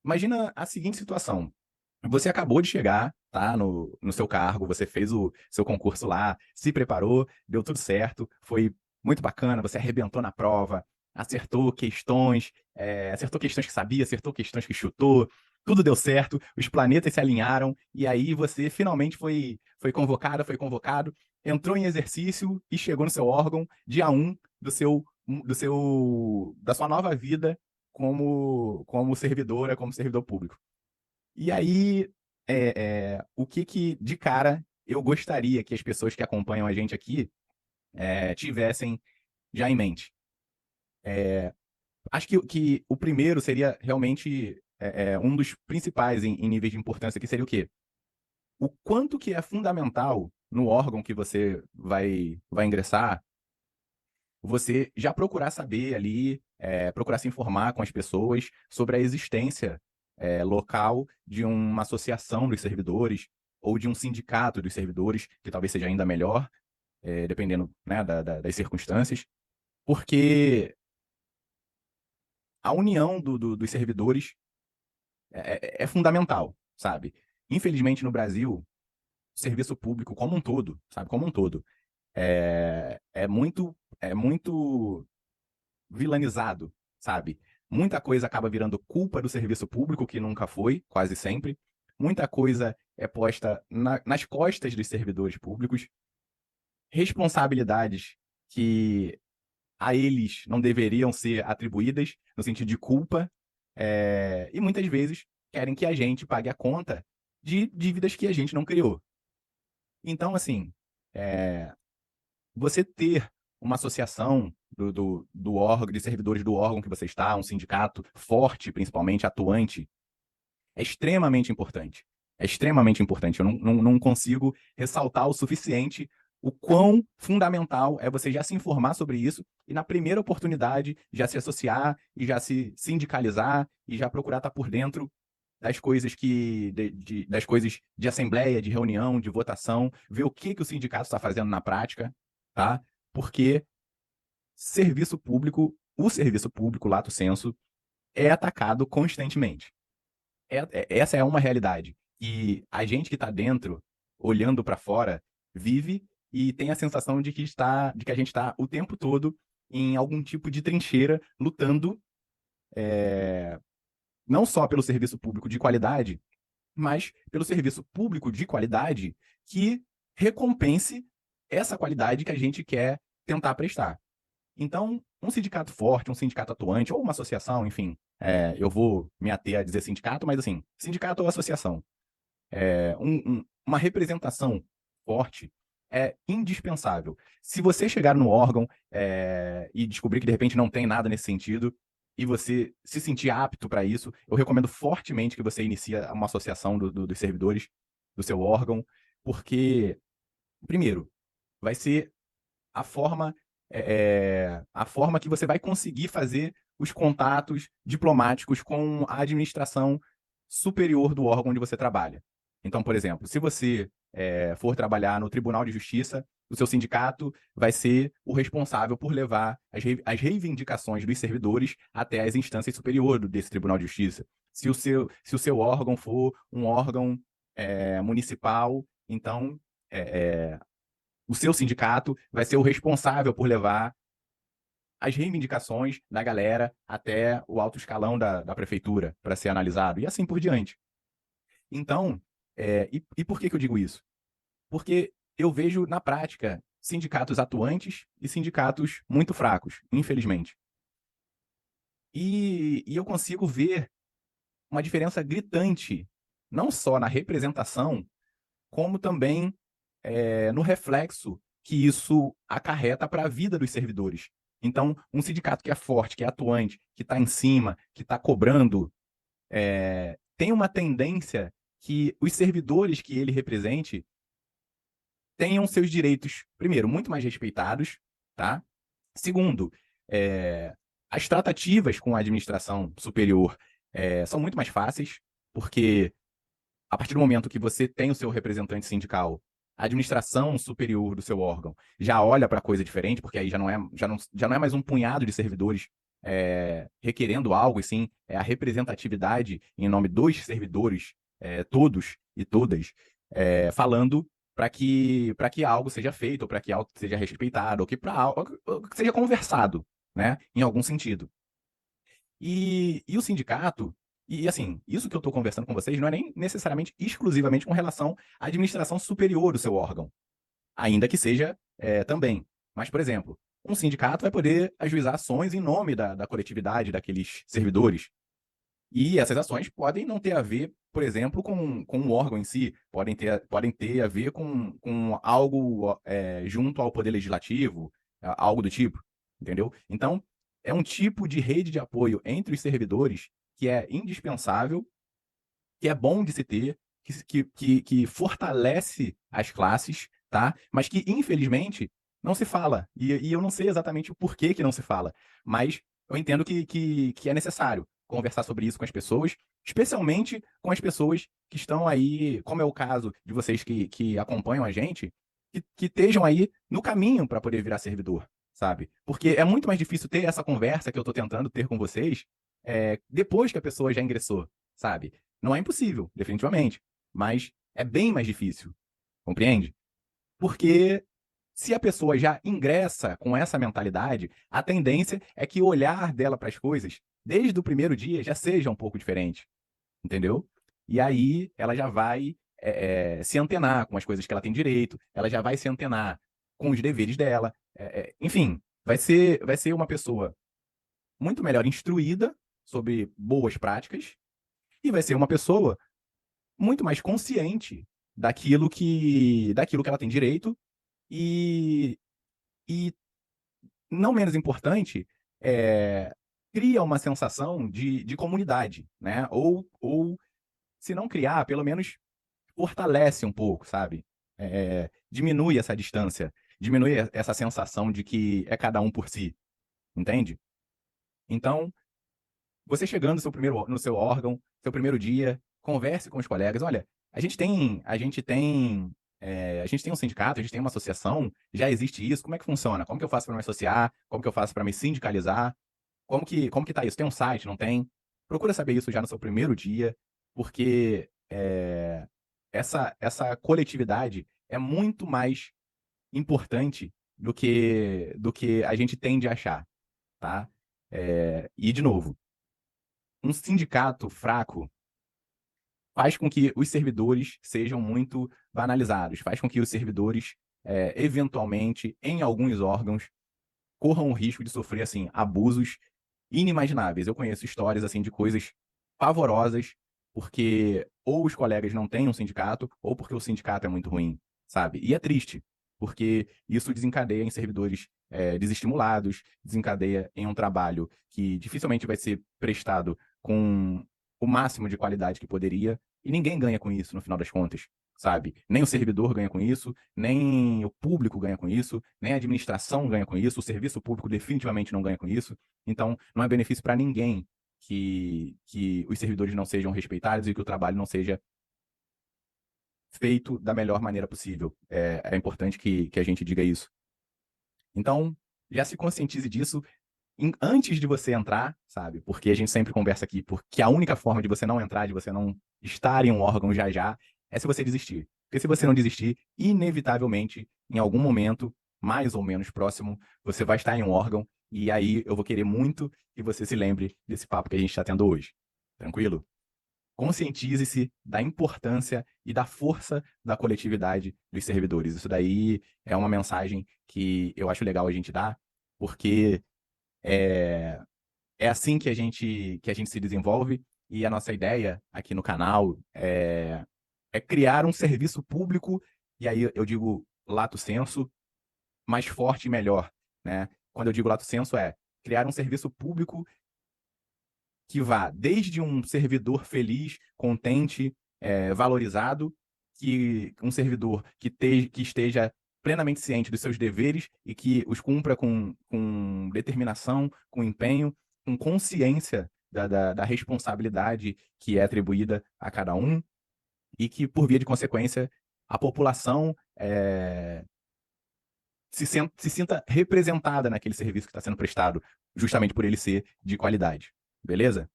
imagina a seguinte situação. Você acabou de chegar, tá, no seu cargo, você fez o seu concurso lá, se preparou, deu tudo certo, foi muito bacana, você arrebentou na prova, acertou questões que sabia, acertou questões que chutou, tudo deu certo, os planetas se alinharam, e aí você finalmente foi convocada, foi convocado, entrou em exercício e chegou no seu órgão, dia 1 da sua nova vida como servidora, como servidor público. E aí, o que de cara eu gostaria que as pessoas que acompanham a gente aqui tivessem já em mente? Acho que o primeiro seria realmente um dos principais em níveis de importância, que seria o quê? O quanto que é fundamental no órgão que você vai ingressar, você já procurar saber ali, procurar se informar com as pessoas sobre a existência local de uma associação dos servidores ou de um sindicato dos servidores, que talvez seja ainda melhor, dependendo, né, das circunstâncias, porque a união dos servidores é fundamental, sabe? Infelizmente, no Brasil, o serviço público como um todo, sabe? Como um todo, é muito vilanizado, sabe? Muita coisa acaba virando culpa do serviço público, que nunca foi, quase sempre. Muita coisa é posta nas costas dos servidores públicos. Responsabilidades que a eles não deveriam ser atribuídas, no sentido de culpa, e muitas vezes querem que a gente pague a conta de dívidas que a gente não criou. Então, assim, é, você ter uma associação do órgão, de servidores do órgão que você está, um sindicato forte, principalmente, atuante, é extremamente importante. É extremamente importante. Eu não consigo ressaltar o suficiente o quão fundamental é você já se informar sobre isso e, na primeira oportunidade, já se associar e já se sindicalizar e já procurar estar por dentro das coisas das coisas de assembleia, de reunião, de votação, ver o que o sindicato está fazendo na prática, tá? Porque o serviço público, lato sensu, é atacado constantemente. Essa é uma realidade. E a gente que está dentro, olhando para fora, vive e tem a sensação de que a gente está o tempo todo em algum tipo de trincheira, lutando não só pelo serviço público de qualidade, mas pelo serviço público de qualidade que recompense essa qualidade que a gente quer tentar prestar. Então, um sindicato forte, um sindicato atuante, ou uma associação, enfim, eu vou me ater a dizer sindicato, mas assim, sindicato ou associação, uma representação forte é indispensável. Se você chegar no órgão e descobrir que de repente não tem nada nesse sentido, e você se sentir apto para isso, eu recomendo fortemente que você inicie uma associação dos servidores do seu órgão, porque, primeiro, vai ser a forma que você vai conseguir fazer os contatos diplomáticos com a administração superior do órgão onde você trabalha. Então, por exemplo, se você for trabalhar no Tribunal de Justiça, o seu sindicato vai ser o responsável por levar as reivindicações dos servidores até as instâncias superiores desse Tribunal de Justiça. Se o seu órgão for um órgão municipal, então o seu sindicato vai ser o responsável por levar as reivindicações da galera até o alto escalão da prefeitura para ser analisado, e assim por diante. Então, e por que eu digo isso? Porque eu vejo na prática sindicatos atuantes e sindicatos muito fracos, infelizmente. E eu consigo ver uma diferença gritante, não só na representação, como também no reflexo que isso acarreta para a vida dos servidores. Então, um sindicato que é forte, que é atuante, que está em cima, que está cobrando, tem uma tendência que os servidores que ele represente tenham seus direitos, primeiro, muito mais respeitados, tá? Segundo, as tratativas com a administração superior são muito mais fáceis, porque a partir do momento que você tem o seu representante sindical, a administração superior do seu órgão já olha para coisa diferente, porque aí já não é mais um punhado de servidores requerendo algo, e sim a representatividade em nome dos servidores, todos e todas, falando para que algo seja feito, ou para que algo seja respeitado, ou que para algo que seja conversado, né, em algum sentido. E o sindicato, e assim, isso que eu estou conversando com vocês não é nem necessariamente exclusivamente com relação à administração superior do seu órgão, ainda que seja também. Mas, por exemplo, um sindicato vai poder ajuizar ações em nome da coletividade, daqueles servidores. E essas ações podem não ter a ver, por exemplo, com o órgão em si, podem ter a ver com algo junto ao Poder Legislativo, algo do tipo, entendeu? Então, é um tipo de rede de apoio entre os servidores que é indispensável, que é bom de se ter, que fortalece as classes, tá? Mas que, infelizmente, não se fala. E eu não sei exatamente o porquê que não se fala, mas eu entendo que é necessário conversar sobre isso com as pessoas, especialmente com as pessoas que estão aí, como é o caso de vocês que acompanham a gente, que estejam aí no caminho para poder virar servidor, sabe? Porque é muito mais difícil ter essa conversa que eu estou tentando ter com vocês depois que a pessoa já ingressou, sabe? Não é impossível, definitivamente, mas é bem mais difícil, compreende? Porque se a pessoa já ingressa com essa mentalidade, a tendência é que o olhar dela para as coisas, desde o primeiro dia, já seja um pouco diferente, entendeu? E aí ela já vai se antenar com as coisas que ela tem direito, ela já vai se antenar com os deveres dela, enfim, vai ser uma pessoa muito melhor instruída sobre boas práticas e vai ser uma pessoa muito mais consciente daquilo que ela tem direito e, e não menos importante, é, cria uma sensação de comunidade, né? Ou, se não criar, pelo menos fortalece um pouco, sabe? Diminui essa distância, diminui essa sensação de que é cada um por si, entende? Então, você chegando no seu órgão, seu primeiro dia, converse com os colegas. Olha, a gente tem um sindicato, a gente tem uma associação, já existe isso. Como é que funciona? Como que eu faço para me associar? Como que eu faço para me sindicalizar? Como que tá isso? Tem um site, não tem? Procura saber isso já no seu primeiro dia, porque essa coletividade é muito mais importante do que a gente tende a achar, tá? E, de novo, um sindicato fraco faz com que os servidores sejam muito banalizados, faz com que os servidores, eventualmente, em alguns órgãos, corram o risco de sofrer assim abusos inimagináveis. Eu conheço histórias assim de coisas pavorosas, porque ou os colegas não têm um sindicato, ou porque o sindicato é muito ruim, sabe? E é triste, porque isso desencadeia em servidores desestimulados, desencadeia em um trabalho que dificilmente vai ser prestado com o máximo de qualidade que poderia, e ninguém ganha com isso no final das contas, sabe? Nem o servidor ganha com isso, nem o público ganha com isso, nem a administração ganha com isso, o serviço público definitivamente não ganha com isso. Então, não é benefício para ninguém que os servidores não sejam respeitados e que o trabalho não seja feito da melhor maneira possível. É importante que a gente diga isso. Então, já se conscientize disso antes de você entrar, sabe? Porque a gente sempre conversa aqui, porque a única forma de você não entrar, de você não estar em um órgão já já, é se você desistir. Porque se você não desistir, inevitavelmente, em algum momento, mais ou menos próximo, você vai estar em um órgão, e aí eu vou querer muito que você se lembre desse papo que a gente está tendo hoje. Tranquilo? Conscientize-se da importância e da força da coletividade dos servidores. Isso daí é uma mensagem que eu acho legal a gente dar, porque é, é assim que a gente se desenvolve, e a nossa ideia aqui no canal é criar um serviço público, e aí eu digo lato sensu, mais forte e melhor, né? Quando eu digo lato sensu criar um serviço público que vá desde um servidor feliz, contente, valorizado, que um servidor que esteja plenamente ciente dos seus deveres e que os cumpra com determinação, com empenho, com consciência da responsabilidade que é atribuída a cada um, e que, por via de consequência, a população se sinta representada naquele serviço que está sendo prestado, justamente por ele ser de qualidade. Beleza?